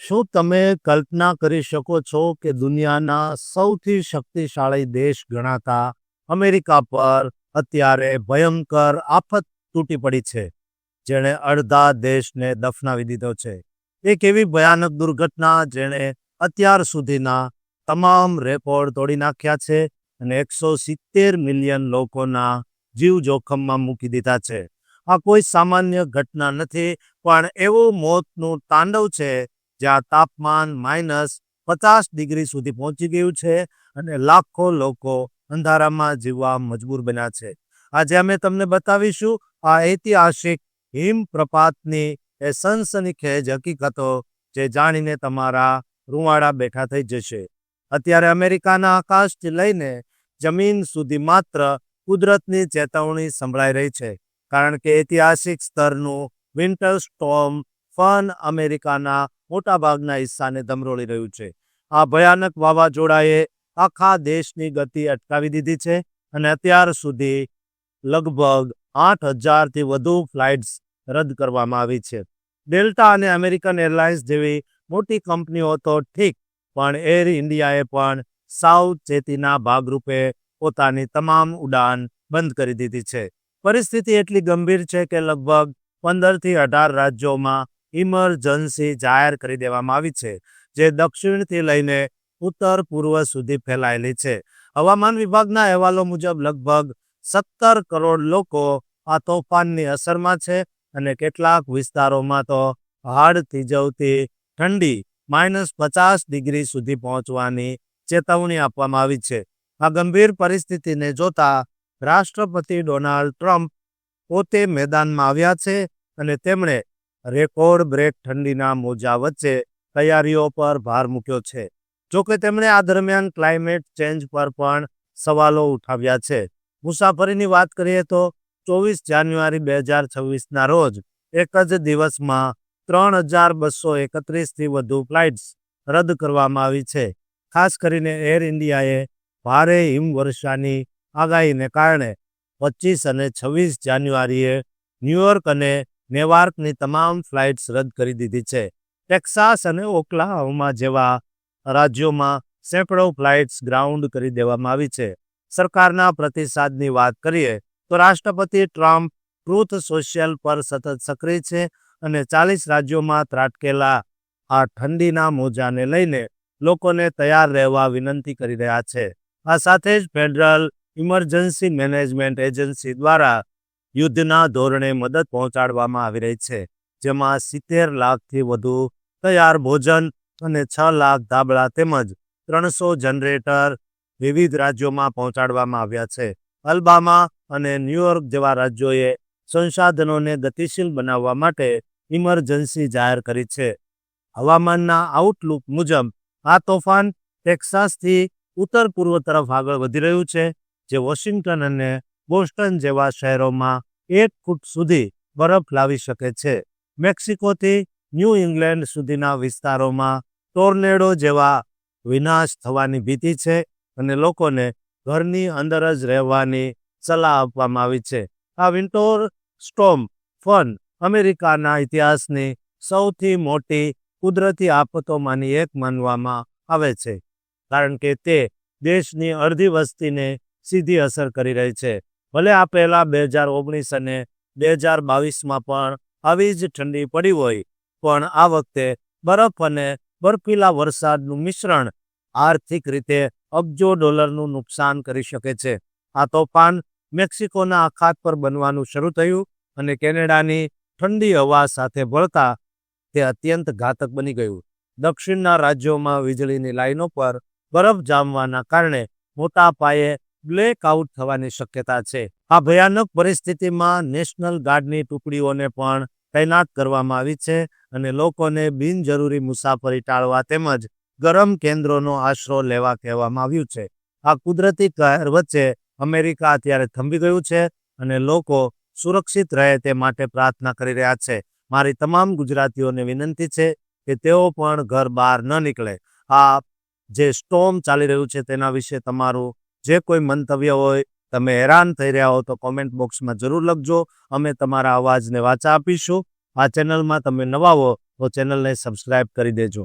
શું તમે કલ્પના કરી શકો છો કે દુનિયાના સૌથી શક્તિશાળી દેશ ગણાતા અમેરિકા પર અત્યારે ભયંકર આફત તૂટી પડી છે, જેણે અડધા દેશને દફનાવી દીધો છે? એક એવી ભયાનક દુર્ઘટના જેણે અત્યાર સુધીના તમામ રેકોર્ડ તોડી નાખ્યા છે અને 170 મિલિયન લોકોના જીવ જોખમમાં મૂકી દીધા છે. આ કોઈ સામાન્ય ઘટના નથી, પણ એવું મોતનું તાંડવ છે જ્યાં તાપમાન -50 ડિગ્રી સુધી પહોંચી ગયું છે અને લાખો લોકો અંધારામાં જીવવા મજબૂર બન્યા છે. આજે અમે તમને બતાવીશું આ ઐતિહાસિક હિમપ્રપાતની એ સનસનીખેજ હકીકતો જે જાણીને તમારા રૂંવાડા બેઠા થઈ જશે. અત્યારે અમેરિકાના આકાશથી લઈને જમીન સુધી માત્ર કુદરતની ચેતવણી સંભળાઈ રહી છે, કારણ કે ઐતિહાસિક સ્તરનું વિન્ટર સ્ટોર્મ ફન અમેરિકાના મોટાભાગના હિસ્સાને ધમરોળી રહ્યું છે. આ ભયાનક વાવાઝોડાએ આખા દેશની ગતિ અટકાવી દીધી છે અને અત્યાર સુધી લગભગ 8,000થી વધુ ફ્લાઇટ્સ રદ કરવામાં આવી છે. ડેલ્ટા અને અમેરિકન એરલાઇન્સ જેવી મોટી કંપનીઓ તો ઠીક, પણ એર ઇન્ડિયાએ પણ સાવચેતીના ભાગરૂપે પોતાની તમામ ઉડાન બંધ કરી દીધી છે. પરિસ્થિતિ એટલી ગંભીર છે કે લગભગ 15થી 18 રાજ્યોમાં ઇમરજન્સી જાહેર કરી દેવામાં આવી છે, જે દક્ષિણથી લઈને ઉત્તર પૂર્વ સુધી ફેલાયેલી છે. હવામાન વિભાગના અહેવાલો મુજબ લગભગ 17 કરોડ લોકો આ તોફાનની અસરમાં છે અને કેટલાક વિસ્તારોમાં તો હાડ થીજવતી ઠંડી -50 ડિગ્રી સુધી પહોંચવાની ચેતવણી આપવામાં આવી છે. આ ગંભીર પરિસ્થિતિને જોતા રાષ્ટ્રપતિ ડોનાલ્ડ ટ્રમ્પ પોતે મેદાનમાં આવ્યા છે અને તેમણે રેકોર્ડ બ્રેક ઠંડીના મોજા વચ્ચે તૈયારીઓ પર ભાર મૂક્યો છે. જોકે તેમણે આ દરમિયાન ક્લાઇમેટ ચેન્જ પર પણ સવાલો ઉઠાવ્યા છે. મુસાફરીની વાત કરીએ તો 24 જાન્યુઆરી 2026ના રોજ એક જ દિવસમાં 3,231થી વધુ ફ્લાઇટ્સ રદ કરવામાં આવી છે. ખાસ કરીને એર ઇન્ડિયાએ ભારે હિમવર્ષાની આગાહીને કારણે 25 અને 26 જાન્યુઆરીએ ન્યૂયોર્ક અને નેવાર્કની તમામ ફ્લાઇટ્સ રદ કરી દીધી છે. ટેક્સાસ અને ઓક્લાહોમા જેવા રાજ્યોમાં સેંકડો ફ્લાઇટ્સ ગ્રાઉન્ડ કરી દેવામાં આવી છે. સરકારના પ્રતિસાદની વાત કરીએ તો રાષ્ટ્રપતિ ટ્રમ્પ ટ્રુથ સોશિયલ પર સતત સક્રિય છે અને 40 રાજ્યોમાં ત્રાટકેલા આ ઠંડીના મોજાને લઈને લોકોને તૈયાર રહેવા વિનંતી કરી રહ્યા છે. આ સાથે જ ફેડરલ ઇમરજન્સી મેનેજમેન્ટ એજન્સી દ્વારા યુદ્ધના ધોરણે મદદ પહોંચાડવામાં આવી રહી છે, જેમાં 70 લાખથી વધુ તૈયાર ભોજન અને 6 લાખ ધાબળા તેમજ 300 જનરેટર વિવિધ રાજ્યોમાં પહોંચાડવામાં આવ્યા છે. અલબામા અને ન્યૂયોર્ક જેવા રાજ્યોએ સંસાધનોને ગતિશીલ બનાવવા માટે ઇમરજન્સી જાહેર કરી છે. હવામાનના આઉટલુક મુજબ આ તોફાન ટેક્સાસથી ઉત્તર પૂર્વ તરફ આગળ વધી રહ્યું છે, જે વોશિંગ્ટન અને બોસ્ટન જેવા શહેરોમાં 1 ફૂટ સુધી બરફ લાવી શકે છે. મેક્સિકોથી ન્યૂ ઇંગ્લેન્ડ સુધીના વિસ્તારોમાં ટોર્નેડો જેવા વિનાશ થવાની ભીતિ છે અને લોકોને ઘરની અંદર જ રહેવાની સલાહ આપવામાં આવી છે. આ વિન્ટર સ્ટોર્મ ફન અમેરિકાના ઇતિહાસની સૌથી મોટી કુદરતી આફતોમાંની એક માનવામાં આવે છે, કારણ કે તે દેશની અડધી વસ્તીને સીધી અસર કરી રહી છે. ભલે આ પહેલા 2019 અને 2022માં પણ આવી જ ઠંડી પડી હોય, પણ આ વખતે બરફ અને બર્ફીલા વરસાદનું મિશ્રણ આર્થિક રીતે અબજો ડોલરનું નુકસાન કરી શકે છે. આ તોફાન મેક્સિકોના અખાત પર બનવાનું શરૂ થયું અને કેનેડાની ઠંડી હવા સાથે ભળતા તે અત્યંત ઘાતક બની ગયું. દક્ષિણના રાજ્યોમાં વીજળીની લાઈનો પર બરફ જામવાના કારણે મોટા પાયે બ્લેકઆઉટ થવાની શક્યતા છે. આ ભયાનક પરિસ્થિતિમાં નેશનલ ગાર્ડની ટુકડીઓને પણ તૈનાત કરવામાં આવી છે અને લોકોને બિનજરૂરી મુસાફરી ટાળવા તેમજ ગરમ કેન્દ્રોનો આશરો લેવા કહેવામાં આવ્યું છે. આ કુદરતી કહેર વચ્ચે અમેરિકા અત્યારે થંભી ગયું છે અને લોકો સુરક્ષિત રહે તે માટે પ્રાર્થના કરી રહ્યા છે. મારી તમામ ગુજરાતીઓને વિનંતી છે કે તેઓ પણ ઘર બહાર ન નીકળે. આ જે સ્ટોર્મ ચાલી રહ્યું છે તેના વિશે તમારું જે કોઈ મંતવ્ય હોય, તમે હેરાન થઈ રહ્યા હો તો કોમેન્ટ બોક્સમાં જરૂર લખજો. અમે તમારા અવાજને વાચા આપીશું. આ ચેનલમાં તમે નવા હો તો ચેનલને સબસ્ક્રાઈબ કરી દેજો.